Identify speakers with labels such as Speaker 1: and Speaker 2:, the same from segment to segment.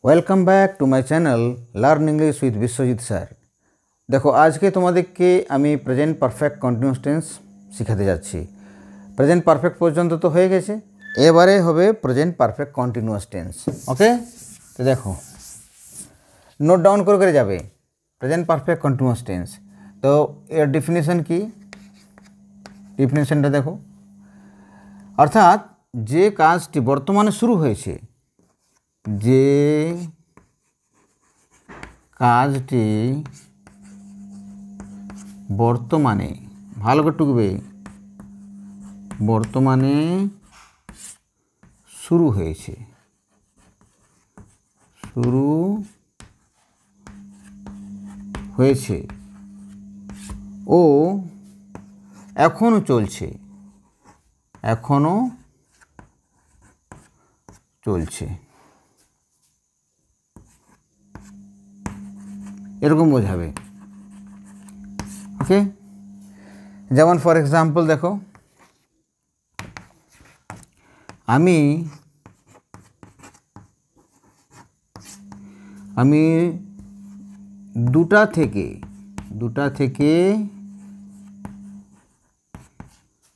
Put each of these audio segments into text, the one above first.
Speaker 1: Welcome back to my channel learn English with Biswajit sir. দেখো, আজকে তোমাদেরকে আমি প্রেজেন্ট পারফেক্ট কন্টিনিউয়াস টেন্স শেখাতে যাচ্ছি। প্রেজেন্ট পারফেক্ট পর্যন্ত তো হয়ে গেছে, এবারে হবে প্রেজেন্ট পারফেক্ট কন্টিনিউয়াস টেন্স। ওকে, তো দেখো, নোট ডাউন করে যাবে প্রেজেন্ট পারফেক্ট কন্টিনিউয়াস টেন্স। তো এর ডেফিনেশন কি, ডেফিনেশনটা দেখো। অর্থাৎ যে কাজটি বর্তমানে শুরু হয়েছে, যে কাজটি বর্তমানে, ভালো করে টুকবে, বর্তমানে শুরু হয়েছে, ও এখনো চলছে, এরকম বোঝাবে। ওকে, যেমন ফর এক্সাম্পল দেখো, আমি 2টা থেকে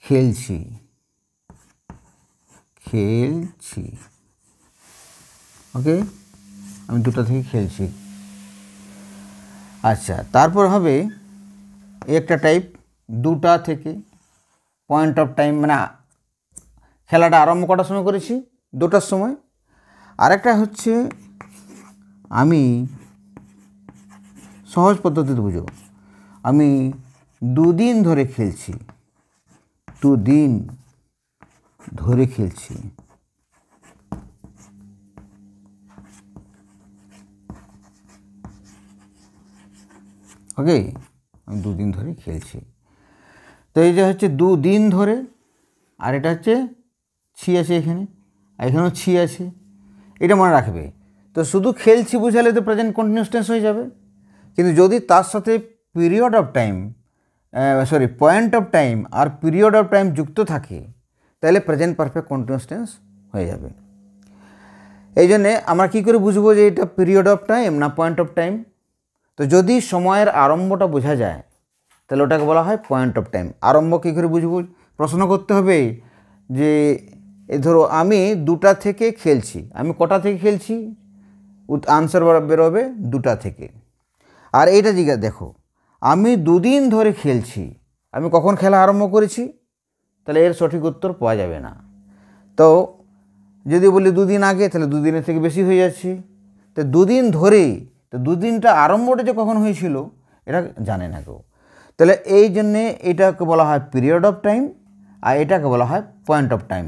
Speaker 1: খেলছি। ওকে, আমি 2টা থেকে খেলছি। আচ্ছা, তারপর হবে একটা টাইপ, 2টা থেকে পয়েন্ট অফ টাইম, মানে খেলাটা আরম্ভ করার সময় করেছি, 2টার সময়। আরেকটা হচ্ছে আমি, সহজ পদ্ধতিতে বুঝো, আমি 2 দিন ধরে খেলছি, 2 দিন ধরে খেলছি। ওকে, আমি 2 দিন ধরে খেলছি। তো এই যে হচ্ছে 2 দিন ধরে, আর এটা হচ্ছে ছি আছে এখানে, এখানেও ছি আছে, এটা মনে রাখবে। তো শুধু খেলছি বুঝালে তো প্রেজেন্ট কন্টিনিউয়াস টেন্স হয়ে যাবে, কিন্তু যদি তার সাথে period of time, point of time আর পিরিয়ড অফ টাইম যুক্ত থাকে, তাহলে প্রেজেন্ট পারফেক্ট কন্টিনিউয়াস টেন্স হয়ে যাবে। এই জন্যে আমরা কী করে বুঝবো যে এটা পিরিয়ড অফ টাইম না পয়েন্ট অফ টাইম? তো যদি সময়ের আরম্ভটা বোঝা যায়, তাহলে ওটাকে বলা হয় পয়েন্ট অফ টাইম। আরম্ভ কী করে বুঝবো? প্রশ্ন করতে হবে যে ধরো আমি 2টা থেকে খেলছি, আমি কটা থেকে খেলছি? আনসার বেরোবে 2টা থেকে। আর এইটা জিজ্ঞাসা, দেখো, আমি 2 দিন ধরে খেলছি, আমি কখন খেলা আরম্ভ করেছি? তাহলে এর সঠিক উত্তর পাওয়া যাবে না। তো যদি বলি 2 দিন আগে, তাহলে 2 দিনের থেকে বেশি হয়ে যাচ্ছে। তো 2 দিন ধরে, তো 2 দিনটা আরম্ভটা যে কখন হয়েছিল এটা জানে না কেউ। তাহলে এই জন্যে এটাকে বলা হয় পিরিয়ড অফ টাইম, আর এটাকে বলা হয় পয়েন্ট অফ টাইম।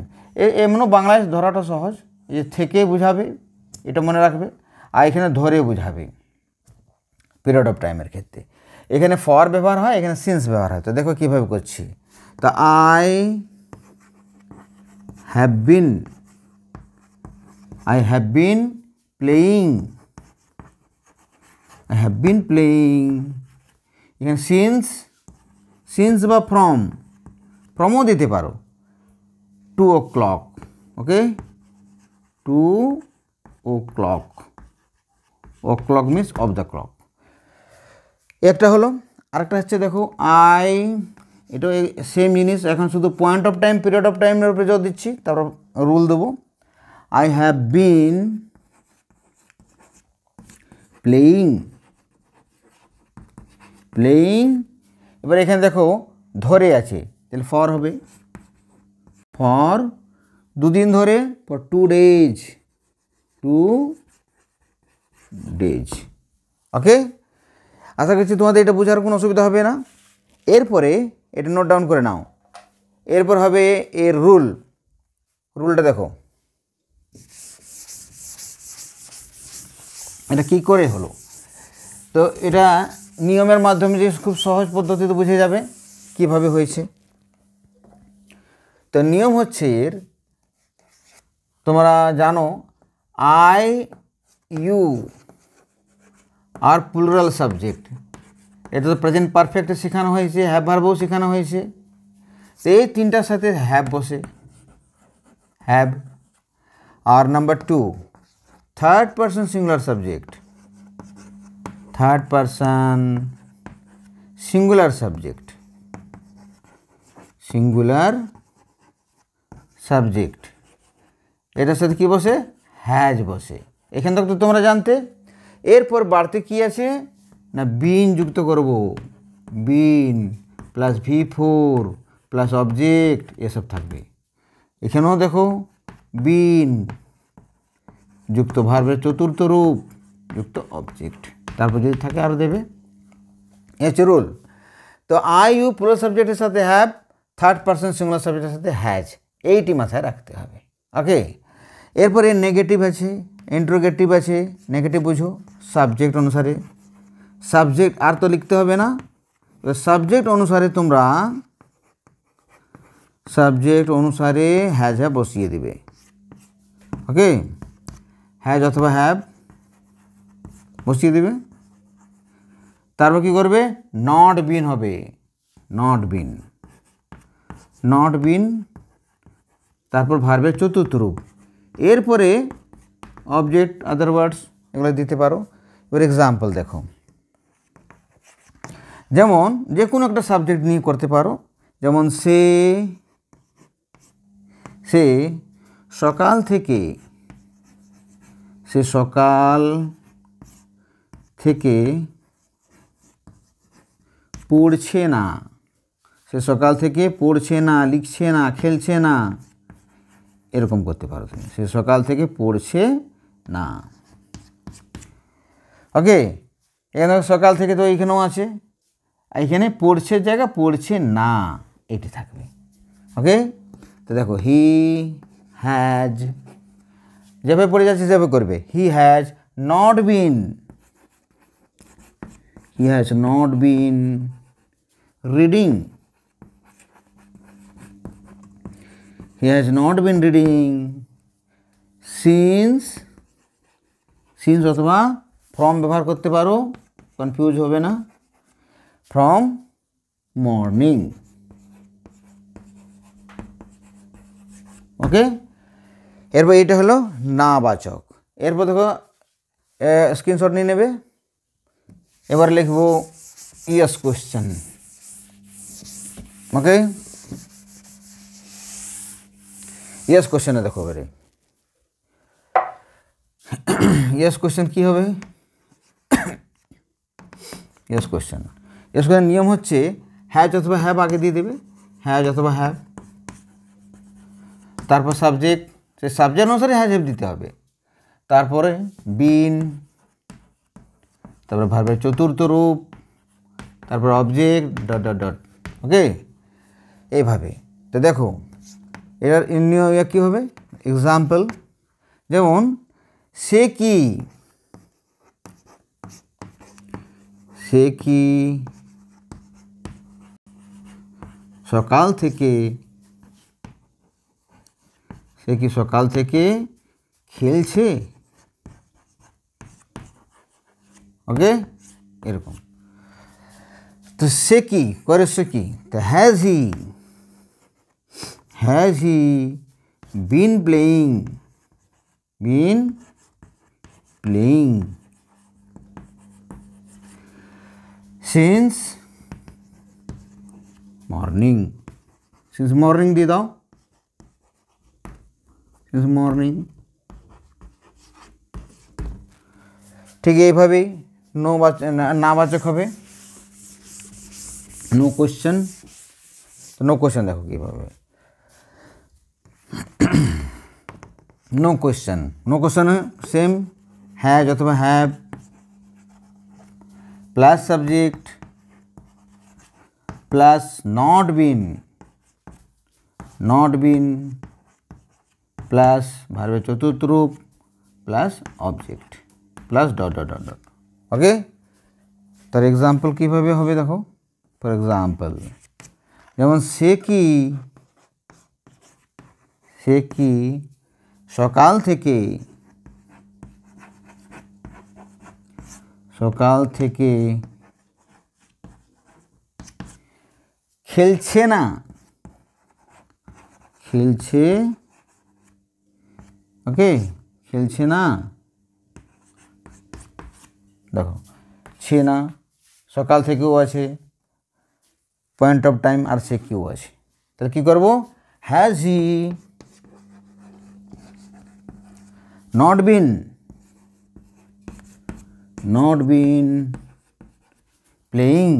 Speaker 1: এমনও বাংলায় ধরাটা সহজ, যে থেকে বোঝাবে, এটা মনে রাখবে, আর এখানে ধরে বোঝাবে পিরিয়ড অফ টাইমের ক্ষেত্রে। এখানে ফর ব্যবহার হয়, এখানে সিন্স ব্যবহার হয়। তো দেখো কীভাবে করছি। তা আই হ্যাভ বিন প্লেয়িং, এখানে সিন্স বা ফ্রমও দিতে পারো, 2 o'clock। Okay, 2 o'clock, o'clock means of the clock. একটা হলো। আরেকটা হচ্ছে দেখো, এটা সেম জিনিস, এখন শুধু point of time period of টাইমের উপরে জোর দিচ্ছি, তারপর রুল দেবো। I have been playing. এবার এখানে দেখো ধরে আছে, তাহলে ফর হবে, ফর 2 দিন ধরে, ফর 2 days। ওকে, আশা করছি তোমাদের এটা বোঝার কোনো অসুবিধা হবে না। এরপরে এটা নোট ডাউন করে নাও। এরপর হবে এর রুলটা দেখো, এটা কি করে হলো। তো এটা নিয়মের মাধ্যমে যে খুব সহজ পদ্ধতিতে বুঝে যাবে কিভাবে হয়েছে। তো নিয়ম হচ্ছে এর, তোমরা জানো আই ইউ আর প্লুরাল সাবজেক্ট, এটা তো প্রেজেন্ট পারফেক্টে শেখানো হয়েছে, হ্যাভ ভার্বও শেখানো হয়েছে। তো এই 3টার সাথে হ্যাভ বসে, হ্যাভ। আর number 2, third person singular subject, third person singular subject, singular subject, এটার সাথে কি বসে? হ্যাজ বসে। এখান থেকে তো তোমরা জানতে। এরপর বাড়তে কি আছে না, বিন যুক্ত করব, বিন প্লাস V4 প্লাস অবজেক্ট এসব থাকবে। এখানেও দেখো বিন যুক্ত ভার্বের চতুর্থ রূপ যুক্ত অবজেক্ট, তারপর যদি থাকে আরও দেবে। এ হচ্ছে রুল। তো আই ইউ প্লুরাল সাবজেক্টের সাথে হ্যাভ, থার্ড পারসন সিঙ্গুলার সাবজেক্টের সাথে হ্যাজ, এইটি মাথায় রাখতে হবে। ওকে, এরপরে নেগেটিভ আছে, ইন্ট্রোগেটিভ আছে। নেগেটিভ বুঝো, সাবজেক্ট অনুসারে, সাবজেক্ট আর তো লিখতে হবে না, সাবজেক্ট অনুসারে তোমরা সাবজেক্ট অনুসারে হ্যাজ হ্যাভ বসিয়ে দিবে। ওকে, হ্যাজ অথবা হ্যাভ বসিয়ে দিবে। তারপর কী করবে? নট বিন হবে, নট বিন, নট বিন, তারপর ভার্বের চতুর্থ রূপ। এরপরে অবজেক্ট, আদার ওয়ার্ডস এগুলো দিতে পারো। এবার এক্সাম্পল দেখো, যেমন যে কোনো একটা সাবজেক্ট নিয়ে করতে পারো। যেমন সে সকাল থেকে, সে সকাল থেকে পড়ছে না, সে সকাল থেকে পড়ছে না, লিখছে না, খেলছে না, এরকম করতে পারো তুমি। সে সকাল থেকে পড়ছে না। ওকে, এখানে সকাল থেকে তো এইখানেও আছে, এইখানে পড়ছে জায়গা পড়ছে না এটি থাকবে। ওকে, তো দেখো হি হ্যাজ, যেভাবে পড়ে যাচ্ছে সেভাবে করবে। He has not been, he has not been reading, he has not been reading since, since অথবা from ব্যবহার করতে পারো, কনফিউজ হবে না, from morning। ওকে, এরপর এটা হলো নাবাচক। এরপর দেখো স্ক্রিনশট নিয়ে নেবে। এবার লিখবো ইয়েস কোশ্চেন। ওকে, ইয়েস কোশ্চেনে দেখো এবারে ইয়েস কোশ্চেন কী হবে? ইয়েস কোশ্চেন, ইয়েস কোশ্চেন নিয়ম হচ্ছে হ্যাজ অথবা হ্যাভ আগে দিয়ে দেবে, হ্যাজ অথবা হ্যাভ, তারপর সাবজেক্ট, সেই সাবজেক্ট অনুসারে হ্যাজ হ্যাভ দিতে হবে, তারপরে বিন, তারপরে ভার্বের চতুর্থ রূপ, তারপর অবজেক্ট ডট ডট ডট। ওকে, এইভাবে। তো দেখো এর কী হবে? এক্সাম্পল, যেমন সে কি, সে কি সকাল থেকে, সে কি সকাল থেকে খেলছে। ওকে, এরকম। তো সে কি করে, সে কি, তো has he, has he been playing, been playing since morning, since morning দিয়ে দাও, since morning। ঠিক এইভাবেই নাবাচক হবে, নো কোশ্চেন। তো নো কোশ্চেন দেখো কীভাবে, no question, no question same has অথবা have plus subject plus not been, not been plus ভার্বের চতুর্থ রূপ plus object plus dot dot dot dot. Okay, তার এক্সাম্পল কীভাবে হবে দেখো। ফর এক্সাম্পল, যেমন সে কি, সে কি সকাল থেকে, সকাল থেকে খেলছে না, খেলছে, ওকে, খেলছে না দেখো ছে না, সকাল থেকেও আছে, পয়েন্ট অফ টাইম আর সে কেউ আছে। তাহলে কী করবো, has he not been playing,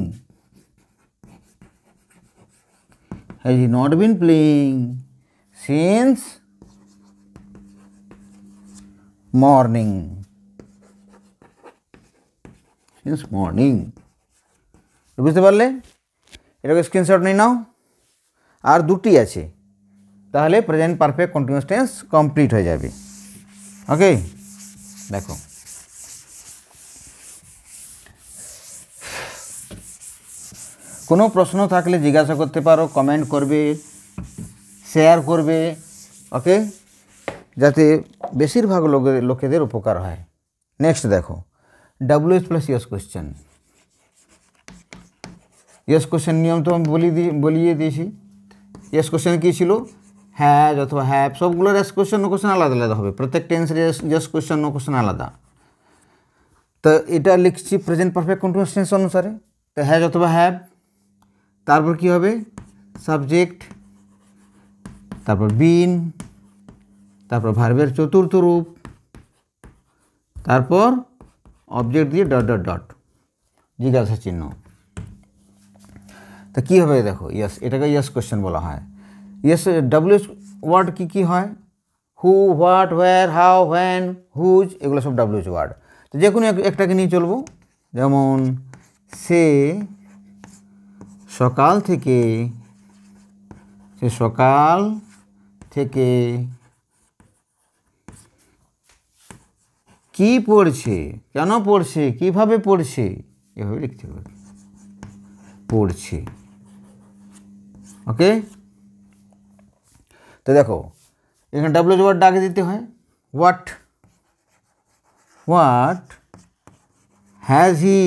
Speaker 1: has he not been playing since morning, বুঝতে পারলে? এটাকে স্ক্রিনশট নিয়ে নাও। আর দুটি আছে, তাহলে present perfect continuous tense complete হয়ে যাবে। ওকে, দেখো কোনো প্রশ্ন থাকলে জিজ্ঞাসা করতে পারো, কমেন্ট করবে, শেয়ার করবে, ওকে, যাতে বেশিরভাগ লোকেদের উপকার হয়। নেক্সট দেখো WH plus yes question. Yes question নিয়ম তো আমি বলিয়ে দিয়েছি। ইয়েস কোশ্চেন কী ছিল, হ্যাজ অথবা হ্যাভ, সবগুলোর ইয়েস কোশ্চেন নো কোশ্চেন আলাদা আলাদা হবে, প্রত্যেক টেন্সের ইয়েস কোশ্চেন নো কোশ্চেন আলাদা। তো এটা লিখছি প্রেজেন্ট পারফেক্ট কন্টিনিউয়াস টেন্স অনুসারে। তো হ্যাজ অথবা হ্যাভ, তারপর কি হবে, সাবজেক্ট, তারপর বিন, তারপর ভার্বের চতুর্থ রূপ, তারপর অবজেক্ট দিয়ে ডট ডট ডট জিজ্ঞাসা চিহ্ন। তা কী হবে দেখো, ইয়েস, এটাকে ইয়েস কোশ্চেন বলা হয়। ইয়েস WH ওয়ার্ড কী কী হয়, who, what, where, how, when, whose, এগুলো সব WH ওয়ার্ড। তো যে কোনো একটাকে নিয়ে চলবো। যেমন সে সকাল থেকে কি পড়ছে, কেন পড়ছে, কিভাবে পড়ছে, এভাবে লিখতে হবে, পড়ছে। ওকে, তো দেখো এখানে WH ওয়ার্ড আগে দিতে হয়। হোয়াট হ্যাজ হি,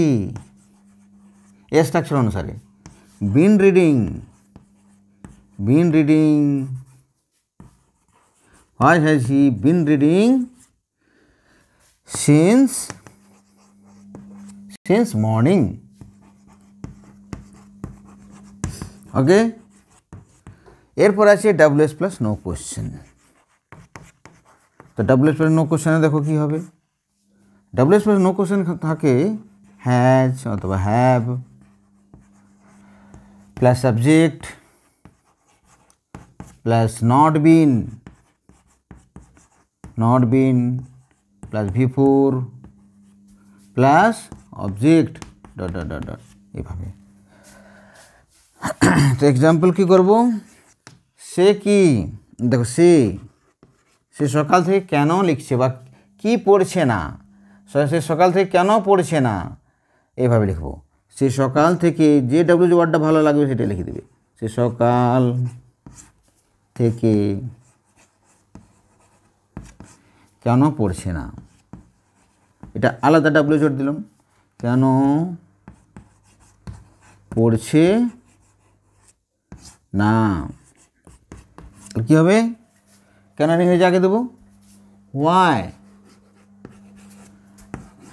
Speaker 1: এ স্ট্রাকচার অনুসারে, been reading, why has he been reading since morning. Okay, এরপর আছে WH প্লাস নো কোশ্চেন। তো WH প্লাস নো কোশ্চেনে দেখো কী হবে, WH প্লাস নো কোশ্চেন থাকে হ্যাজ অথবা have plus subject plus not been plus V4 plus object dot dot dot dot, এভাবে। তো এক্সাম্পল কী করবো, সে কি, দেখো সে সকাল থেকে কেন লিখছে বা কি পড়ছে না, সে সকাল থেকে কেন পড়ছে না, এইভাবে লিখবো। সে সকাল থেকে, যে WH ওয়ার্ডটা ভালো লাগবে সেটা লিখে দেবে। সে সকাল থেকে কেন পড়ছে না, এটা আলাদা WH ওয়ার্ড দিলাম, কেন পড়ছে না। কী হবে, কেন ইংরেজি আগে দেবো, why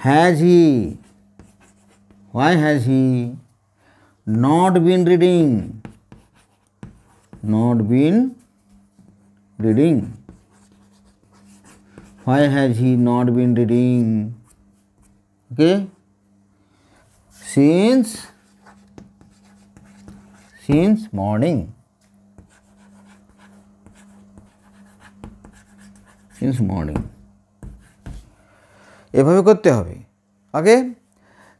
Speaker 1: has he not been reading, why has he not been reading, okay, since morning, এভাবে করতে হবে। ওকে,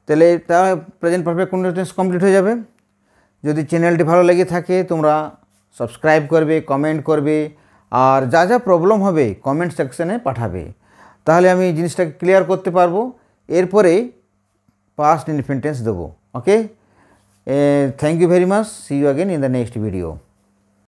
Speaker 1: তাহলে তা প্রেজেন্ট পারফেক্ট কন্টিনিউয়াস কমপ্লিট হয়ে যাবে। যদি চ্যানেলটি ভালো লেগে থাকে তোমরা সাবস্ক্রাইব করবে, কমেন্ট করবে, আর যা যা প্রবলেম হবে কমেন্ট সেকশনে পাঠাবে, তাহলে আমি জিনিসটাকে ক্লিয়ার করতে পারবো। এরপরে পাস্ট ইনডিফিনিট টেন্স দেবো। Okay, thank you very much, see you again in the next video.